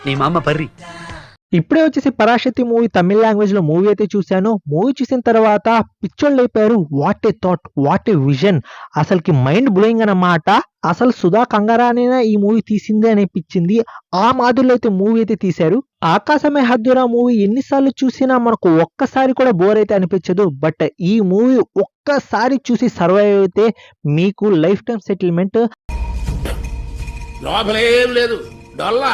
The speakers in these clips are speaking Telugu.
నీ మామ పర్రి. ఇప్పుడే వచ్చేసి పరాశక్తి మూవీ తమిళ లాంగ్వేజ్ లో మూవీ అయితే చూశాను. మూవీ చూసిన తర్వాత పిచ్చోళ్ళు అయిపోయారు. What a thought, what a vision, అసలుకి మైండ్ బ్లోయింగ్ అన్నమాట. అసలు సుధా కంగారానేనా ఈ మూవీ తీసింది అనిపించింది. ఆ మాదిరిలో అయితే మూవీ అయితే తీశారు. ఆకాశమే హద్దురా మూవీ ఎన్నిసార్లు చూసినా మనకు ఒక్కసారి కూడా బోర్ అయితే అనిపించదు. బట్ ఈ మూవీ ఒక్కసారి చూసి సర్వైవ్ అయితే మీకు లైఫ్ టైం సెటిల్మెంట్. లోపలేం లేదు డొల్లా.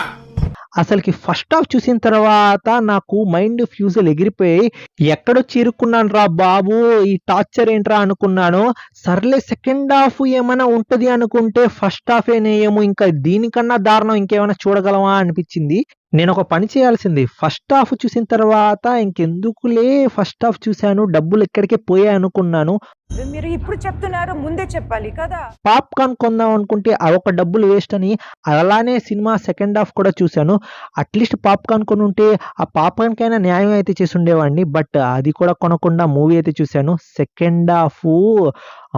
అసలుకి ఫస్ట్ హాఫ్ చూసిన తర్వాత నాకు మైండ్ ఫ్యూజులు ఎగిరిపోయి ఎక్కడో చీరుకున్నాను రా బాబు, ఈ టార్చర్ ఏంట్రా అనుకున్నాను. సర్లే సెకండ్ హాఫ్ ఏమైనా ఉంటది అనుకుంటే ఫస్ట్ హాఫ్ ఏమో ఇంకా దీనికన్నా దారుణం ఇంకేమైనా చూడగలమా అనిపించింది. నేను ఒక పని చేయాల్సింది, ఫస్ట్ హాఫ్ చూసిన తర్వాత ఇంకెందుకులే ఫస్ట్ హాఫ్ చూశాను డబ్బులు ఎక్కడికే పోయాయి అనుకున్నాను. మీరు ఇప్పుడు చెప్తున్నారు, ముందే చెప్పాలి కదా. పాప్కార్న్ కొందాం అనుకుంటే ఆ ఒక డబ్బులు వేస్ట్ అని అలానే సినిమా సెకండ్ హాఫ్ కూడా చూశాను. అట్లీస్ట్ పాప్కార్న్ కొని ఉంటే ఆ పాప్కార్న్ కైనా న్యాయం అయితే చేసి ఉండేవాడిని. బట్ అది కూడా కొనకుండా మూవీ అయితే చూశాను. సెకండ్ హాఫ్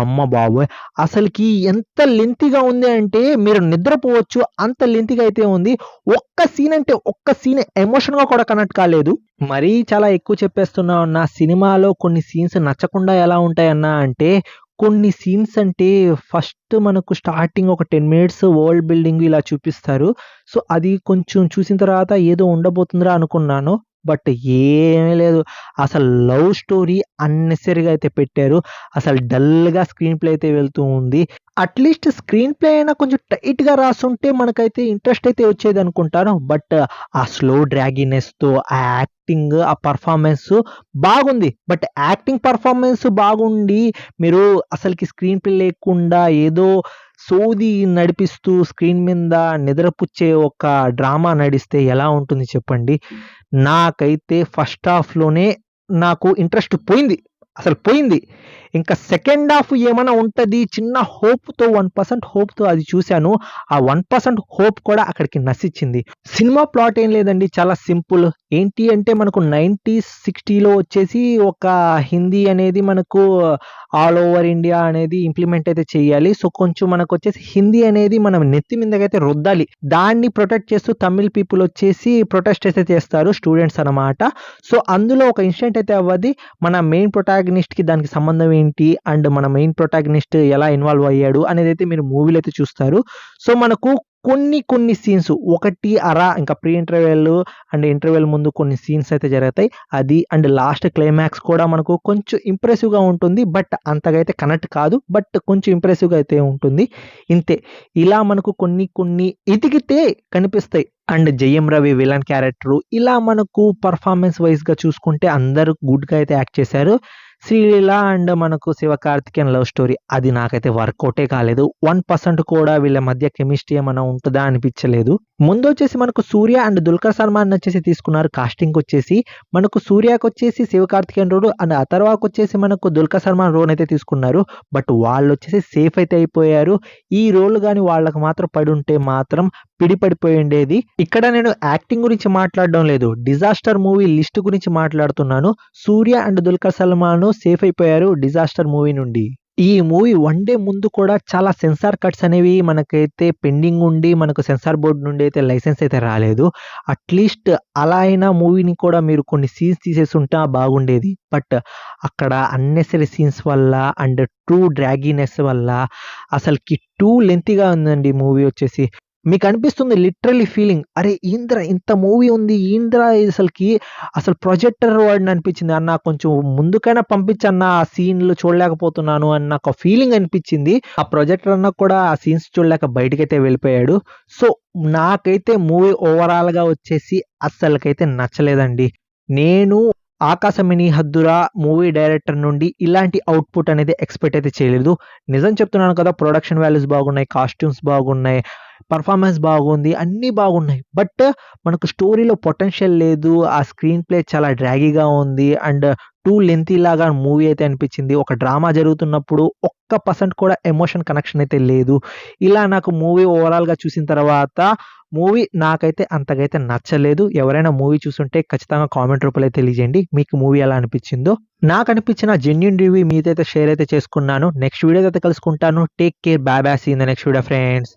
అమ్మ బాబోయ్, అసలుకి ఎంత లెంతీగా ఉంది అంటే మీరు నిద్రపోవచ్చు, అంత లెంతీగా అయితే ఉంది. ఒక్క సీన్ అంటే ఒక్క సీన్ ఎమోషన్ గా కూడా కనెక్ట్ కాలేదు. మరీ చాలా ఎక్కువ చెప్పేస్తున్నా అన్న. సినిమాలో కొన్ని సీన్స్ నచ్చకుండా ఎలా ఉంటాయన్నా అంటే, కొన్ని సీన్స్ అంటే ఫస్ట్ మనకు స్టార్టింగ్ ఒక 10 మినిట్స్ వరల్డ్ బిల్డింగ్ ఇలా చూపిస్తారు. సో అది కొంచెం చూసిన తర్వాత ఏదో ఉండబోతుందిరా అనుకున్నాను. బట్ ఏమీ లేదు. అసలు లవ్ స్టోరీ అన్నెసరీగా అయితే పెట్టారు. అసలు డల్గా స్క్రీన్ ప్లే అయితే వెళ్తూ ఉంది. అట్లీస్ట్ స్క్రీన్ ప్లే అయినా కొంచెం టైట్గా రాసుంటే మనకైతే ఇంట్రెస్ట్ అయితే వచ్చేది అనుకుంటాను. బట్ ఆ స్లో డ్రాగినెస్తో ఆ యాక్టింగ్, ఆ పర్ఫార్మెన్స్ బాగుంది. బట్ యాక్టింగ్ పర్ఫార్మెన్స్ బాగుండి మీరు అసలుకి స్క్రీన్ ప్లే లేకుండా ఏదో సోది నడిపిస్తూ స్క్రీన్ మీద నిద్రపుచ్చే ఒక డ్రామా నడిస్తే ఎలా ఉంటుంది చెప్పండి. నాకైతే ఫస్ట్ హాఫ్లోనే నాకు ఇంట్రెస్ట్ పోయింది, అసలు పోయింది. ఇంకా సెకండ్ హాఫ్ ఏమైనా ఉంటుంది చిన్న హోప్తో, 1% హోప్తో అది చూశాను. ఆ 1% హోప్ కూడా అక్కడికి నశించింది. సినిమా ప్లాట్ ఏం లేదండి, చాలా సింపుల్. ఏంటి అంటే మనకు 90s 60లో వచ్చేసి ఒక హిందీ అనేది మనకు ఆల్ ఓవర్ ఇండియా అనేది ఇంప్లిమెంట్ అయితే చేయాలి. సో కొంచెం మనకు వచ్చేసి హిందీ అనేది మనం నెత్తి మీదకైతే రుద్దాలి. దాన్ని ప్రొటెక్ట్ చేస్తూ తమిళ్ పీపుల్ వచ్చేసి ప్రొటెస్ట్ అయితే చేస్తారు, స్టూడెంట్స్ అనమాట. సో అందులో ఒక ఇన్సిడెంట్ అయితే అవ్వది. మన మెయిన్ ప్రొటాగనిస్ట్కి దానికి సంబంధం ఏంటి అండ్ మన మెయిన్ ప్రొటాగనిస్ట్ ఎలా ఇన్వాల్వ్ అయ్యాడు అనేది అయితే మీరు మూవీలో అయితే చూస్తారు. సో మనకు కొన్ని సీన్స్ ఒకటి అరా ఇంకా ప్రీ ఇంటర్వెల్ అండ్ ఇంటర్వెల్ ముందు కొన్ని సీన్స్ అయితే జరుగుతాయి. అది అండ్ లాస్ట్ క్లైమాక్స్ కూడా మనకు కొంచెం ఇంప్రెసివ్గా ఉంటుంది. బట్ అంతగా అయితే కనెక్ట్ కాదు, బట్ కొంచెం ఇంప్రెసివ్గా అయితే ఉంటుంది. ఇంతే. ఇలా మనకు కొన్ని ఎతికితే కనిపిస్తాయి. And Jayam Ravi villain character ఇలా మనకు పర్ఫార్మెన్స్ వైజ్గా చూసుకుంటే అందరూ గుడ్గా అయితే యాక్ట్ చేశారు. శ్రీలీల అండ్ మనకు శివకార్తికేయన్ లవ్ స్టోరీ అది నాకైతే వర్కౌటే కాలేదు. 1% కూడా వీళ్ళ మధ్య కెమిస్ట్రీ ఏమైనా ఉంటుందా అనిపించలేదు. ముందు వచ్చేసి మనకు సూర్య అండ్ దుల్కర్ సల్మాన్ వచ్చేసి తీసుకున్నారు కాస్టింగ్ వచ్చేసి. మనకు సూర్యకి వచ్చేసి శివకార్తికేయన్ రోడ్ అండ్ అథర్వాకి వచ్చేసి మనకు దుల్కర్ సల్మాన్ రోల్ అయితే తీసుకున్నారు. బట్ వాళ్ళు వచ్చేసి సేఫ్ అయితే అయిపోయారు. ఈ రోల్ కానీ వాళ్ళకి మాత్రం పడి ఉంటే మాత్రం పిడిపడిపోయి ఉండేది. ఇక్కడ నేను యాక్టింగ్ గురించి మాట్లాడడం లేదు, డిజాస్టర్ మూవీ లిస్ట్ గురించి మాట్లాడుతున్నాను. సూర్య అండ్ దుల్కర్ సల్మాన్ సేఫ్ అయిపోయారు డిజాస్టర్ మూవీ నుండి. ఈ మూవీ వన్ డే ముందు కూడా చాలా సెన్సార్ కట్స్ అనేవి మనకైతే పెండింగ్ ఉండి మనకు సెన్సార్ బోర్డు నుండి అయితే లైసెన్స్ అయితే రాలేదు. అట్లీస్ట్ అలా అయినా మూవీని కూడా మీరు కొన్ని సీన్స్ తీసేసి ఉంటే బాగుండేది. బట్ అక్కడ అన్నెసరీ సీన్స్ వల్ల అండ్ టూ డ్రాగీనెస్ వల్ల అసలుకి టూ లెంతీగా ఉందండి మూవీ వచ్చేసి. మీకు అనిపిస్తుంది లిటరలీ ఫీలింగ్, అరే ఈంద్ర ఇంత మూవీ ఉంది, ఈంద్ర అసలు ప్రొజెక్టర్ వాడిని అనిపించింది అన్న, కొంచెం ముందుకైనా పంపించన్న, ఆ సీన్లు చూడలేకపోతున్నాను అన్న ఒక ఫీలింగ్ అనిపించింది. ఆ ప్రొజెక్టర్ అన్న కూడా ఆ సీన్స్ చూడలేక బయటకైతే వెళ్ళిపోయాడు. సో నాకైతే మూవీ ఓవరాల్గా వచ్చేసి అస్సలకైతే నచ్చలేదండి. నేను ఆకాశమిని హద్దురా మూవీ డైరెక్టర్ నుండి ఇలాంటి అవుట్పుట్ అనేది ఎక్స్పెక్ట్ అయితే చేయలేదు. నిజం చెప్తున్నాను కదా, ప్రొడక్షన్ వాల్యూస్ బాగున్నాయి, కాస్ట్యూమ్స్ బాగున్నాయి, పర్ఫార్మెన్స్ బాగుంది, అన్నీ బాగున్నాయి. బట్ మనకు స్టోరీలో పొటెన్షియల్ లేదు. ఆ స్క్రీన్ ప్లే చాలా డ్రాగీగా ఉంది అండ్ టూ లెంతీ లాగా మూవీ అయితే అనిపించింది. ఒక డ్రామా జరుగుతున్నప్పుడు 1% కూడా ఎమోషన్ కనెక్షన్ అయితే లేదు. ఇలా నాకు మూవీ ఓవరాల్గా చూసిన తర్వాత మూవీ నాకైతే అంతగైతే నచ్చలేదు. ఎవరైనా మూవీ చూస్తుంటే ఖచ్చితంగా కామెంట్ రూపంలో తెలియజేయండి మీకు మూవీ ఎలా అనిపించిందో. నాకు అనిపించిన జెన్యూన్ రివ్యూ మీతో అయితే షేర్ అయితే చేసుకున్నాను. నెక్స్ట్ వీడియో అయితే కలుసుకుంటాను. Take care, bye bye, see in the next video friends.